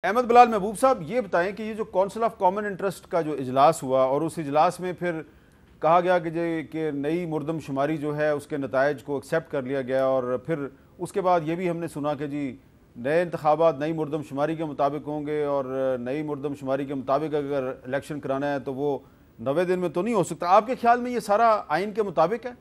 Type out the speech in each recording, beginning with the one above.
احمد بلال محبوب صاحب، یہ بتائیں کہ یہ جو کونسل آف کامن انٹرسٹ کا جو اجلاس ہوا اور اس اجلاس میں پھر کہا گیا کہ نئی مردم شماری جو ہے اس کے نتائج کو ایکسیپٹ کر لیا گیا، اور پھر اس کے بعد یہ بھی ہم نے سنا کہ جی نئے انتخابات نئی مردم شماری کے مطابق ہوں گے، اور نئی مردم شماری کے مطابق اگر الیکشن کرانا ہے تو وہ 90 دن میں تو نہیں ہو سکتا۔ آپ کے خیال میں یہ سارا آئین کے مطابق ہے؟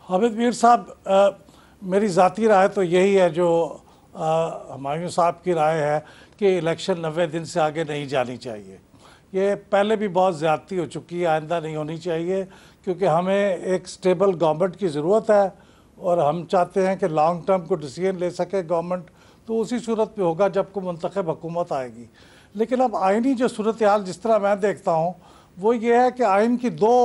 حامد میر صاحب، میری ذاتی رائے تو یہی ہے جو ہمایوں صاحب کی رائے ہے کہ الیکشن 90 دن سے آگے نہیں جانی چاہیے۔ یہ پہلے بھی بہت زیادتی ہو چکی ہے، آئندہ نہیں ہونی چاہیے، کیونکہ ہمیں ایک سٹیبل گورنمنٹ کی ضرورت ہے اور ہم چاہتے ہیں کہ لانگ ٹرم کو ڈیسیژن لے سکے گورنمنٹ، تو اسی صورت میں ہوگا جب کوئی منتخب حکومت آئے گی۔ لیکن اب آئینی جو صورتحال جس طرح میں دیکھتا ہوں وہ یہ ہے کہ آئین کی دو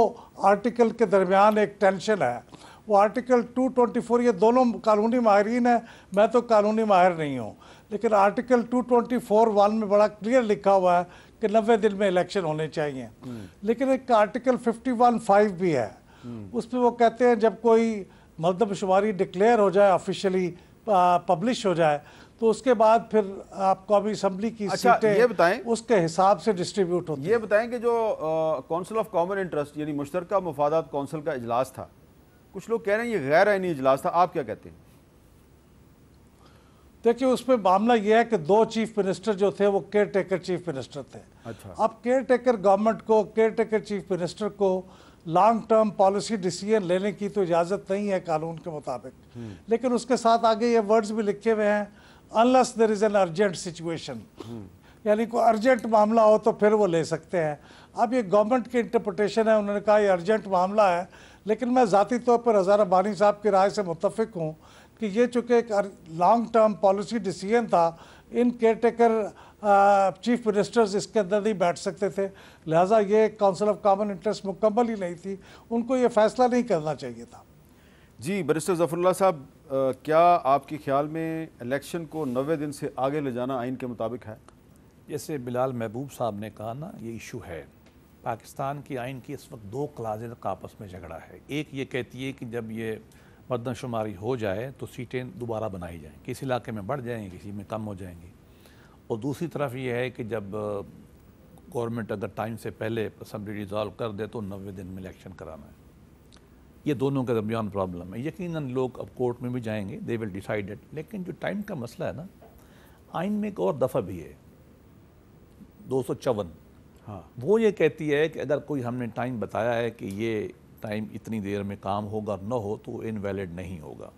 آرٹیکل کے درمیان ایک ٹینشن ہے۔ وہ آرٹیکل 224، یہ دونوں قانونی ماہرین ہیں، میں تو قانونی ماہر نہیں ہوں، لیکن آرٹیکل 224(1) میں بڑا کلیئر لکھا ہوا ہے کہ 90 دن میں الیکشن ہونے چاہیے۔ لیکن ایک آرٹیکل 51(5) بھی ہے، اس میں وہ کہتے ہیں جب کوئی مردم شماری ڈکلیئر ہو جائے، آفیشلی پبلش ہو جائے، تو اس کے بعد پھر آپ قومی اسمبلی کی سیٹیں اس کے حساب سے ڈسٹریبیوٹ ہوتی ہیں۔ یہ بتائیں کہ جو کونسل آف کامن انٹرسٹ یعنی مشترکہ مفادات کونسل کا اجلاس تھا، کچھ لوگ کہہ رہے ہیں یہ غیر آئینی اجلاس تھا، آپ کیا کہتے ہیں؟ دیکھیے، اس میں معاملہ یہ ہے کہ دو چیف منسٹر جو تھے وہ کیئر ٹیکر چیف منسٹر تھے۔ اب کیئر ٹیکر گورنمنٹ کو، کیئر ٹیکر چیف منسٹر کو لانگ ٹرم پالیسی ڈیسیژن لینے کی تو اجازت نہیں ہے قانون کے مطابق، لیکن اس کے ساتھ آگے یہ ورڈز بھی لکھے ہوئے ہیں unless there is an urgent situation، یعنی کوئی ارجنٹ معاملہ ہو تو پھر وہ لے سکتے ہیں۔ اب یہ گورنمنٹ کی انٹرپریٹیشن ہے، انہوں نے کہا یہ ارجنٹ معاملہ ہے، لیکن میں ذاتی طور پر ہزارہ بانی صاحب کی رائے سے متفق ہوں کہ یہ چونکہ ایک لانگ ٹرم پالیسی ڈیسیژن تھا، ان کیئر ٹیکر چیف منسٹرز اس کے اندر نہیں بیٹھ سکتے تھے، لہٰذا یہ کونسل آف کامن انٹرسٹ مکمل ہی نہیں تھی، ان کو یہ فیصلہ نہیں کرنا چاہیے تھا۔ جی بیرسٹر ظفر اللہ صاحب، کیا آپ کے خیال میں الیکشن کو 90 دن سے آگے لے جانا آئین کے مطابق ہے؟ جیسے بلال محبوب صاحب نے کہا نا، یہ ایشو ہے پاکستان کی آئین کی۔ اس وقت دو کلازیں کا آپس میں جھگڑا ہے۔ ایک یہ کہتی ہے کہ جب یہ مردم شماری ہو جائے تو سیٹیں دوبارہ بنائی جائیں، کسی علاقے میں بڑھ جائیں گی، کسی میں کم ہو جائیں گی، اور دوسری طرف یہ ہے کہ جب گورنمنٹ اگر ٹائم سے پہلے اسمبلی ریزالو کر دے تو 90 دن میں الیکشن کرانا ہے۔ یہ دونوں کے درمیان پرابلم ہے۔ یقیناً لوگ اب کورٹ میں بھی جائیں گے، دے ول ڈیسائیڈ اٹ، لیکن جو ٹائم کا مسئلہ ہے نا، آئین میں ایک اور دفعہ بھی ہے 254، وہ یہ کہتی ہے کہ اگر کوئی ہم نے ٹائم بتایا ہے کہ یہ ٹائم اتنی دیر میں کام ہوگا نہ ہو تو وہ انویلڈ نہیں ہوگا۔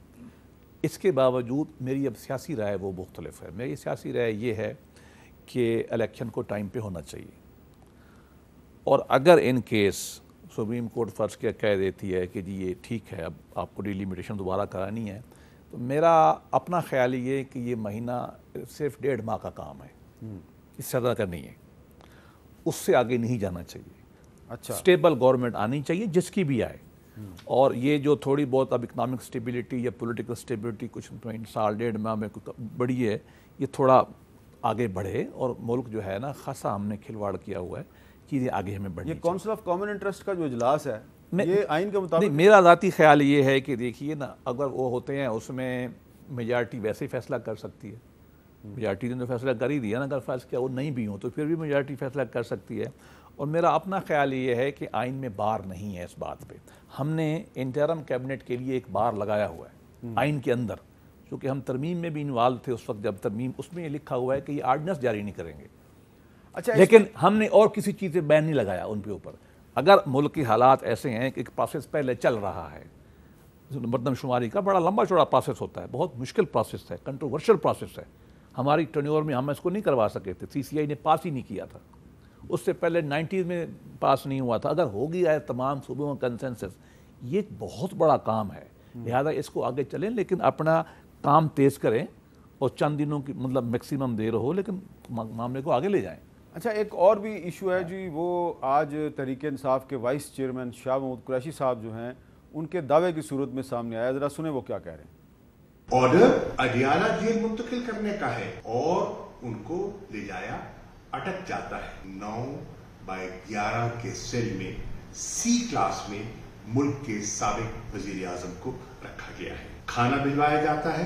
اس کے باوجود میری اب سیاسی رائے وہ مختلف ہے۔ میری سیاسی رائے یہ ہے کہ الیکشن کو ٹائم پہ ہونا چاہیے، اور اگر ان کیس سپریم کورٹ فرض کیا کہہ دیتی ہے کہ جی یہ ٹھیک ہے، اب آپ کو ڈیلیمیٹیشن دوبارہ کرانی ہے، تو میرا اپنا خیال یہ ہے کہ یہ مہینہ صرف 1.5 ماہ کا کام ہے، اس سے زیادہ کرنی ہے، اس سے آگے نہیں جانا چاہیے۔ اچھا، سٹیبل گورنمنٹ آنی چاہیے جس کی بھی آئے، اور یہ جو تھوڑی بہت اب اکنامک سٹیبلٹی یا پولیٹیکل سٹیبلٹی کچھ سال 1.5 ماہ میں بڑھی ہے، یہ تھوڑا آگے بڑھے، اور ملک جو ہے نا خاصا ہم نے کھلواڑ کیا ہوا ہے، چیزیں آگے ہمیں بڑھنی۔ یہ کونسل آف کامن انٹرسٹ کا جو اجلاس ہے یہ آئین کے مطابق؟ میرا ذاتی خیال یہ ہے کہ دیکھیے نا، اگر وہ ہوتے ہیں اس میں میجارٹی ویسے ہی فیصلہ کر سکتی ہے، میجارٹی نے تو فیصلہ کر ہی دیا نا، اگر فرض کیا وہ نہیں بھی ہوں تو پھر بھی میجارٹی فیصلہ کر سکتی ہے۔ اور میرا اپنا خیال یہ ہے کہ آئین میں بار نہیں ہے اس بات پہ۔ ہم نے انٹرم کیبنٹ کے لیے ایک بار لگایا ہوا ہے آئین کے اندر، چونکہ ہم ترمیم میں بھی انوالو تھے اس وقت جب ترمیم، اس میں یہ لکھا ہوا ہے کہ یہ آرڈیننس جاری نہیں کریں گے۔ اچھا، لیکن ہم نے اور کسی چیز سے بین نہیں لگایا ان کے اوپر۔ اگر ملک کے حالات ایسے ہیں کہ ایک پروسیس پہلے چل رہا ہے، مردم شماری کا بڑا لمبا چوڑا پروسیس ہوتا ہے، بہت مشکل پروسیس ہے، کنٹروورشل پروسیس ہے، ہماری ٹرنیور میں ہم اس کو نہیں کروا سکے تھے، CCI نے پاس ہی نہیں کیا تھا، اس سے پہلے 90s میں پاس نہیں ہوا تھا۔ اگر ہو گیا ہے تمام صوبوں کا کنسنسس، یہ ایک بہت بڑا کام ہے، لہذا اس کو آگے چلیں، لیکن اپنا کام تیز کریں اور چند دنوں کی مطلب میکسیمم دیر ہو، لیکن معاملے کو آگے لے جائیں۔ اچھا، ایک اور بھی ایشو ہے جی، وہ آج تحریک انصاف کے وائس چیئرمین شاہ محمود قریشی صاحب جو ہیں، ان کے دعوے کی صورت میں سامنے آیا، ذرا سنیں وہ کیا کہہ رہے ہیں۔ آرڈر اڈیالہ جیل منتقل کرنے کا ہے اور ان کو لے جایا اٹک جاتا ہے 9/11 کے سیل میں C کلاس میں ملک کے سابق وزیر اعظم کو رکھا گیا ہے، کھانا بھجوایا جاتا ہے،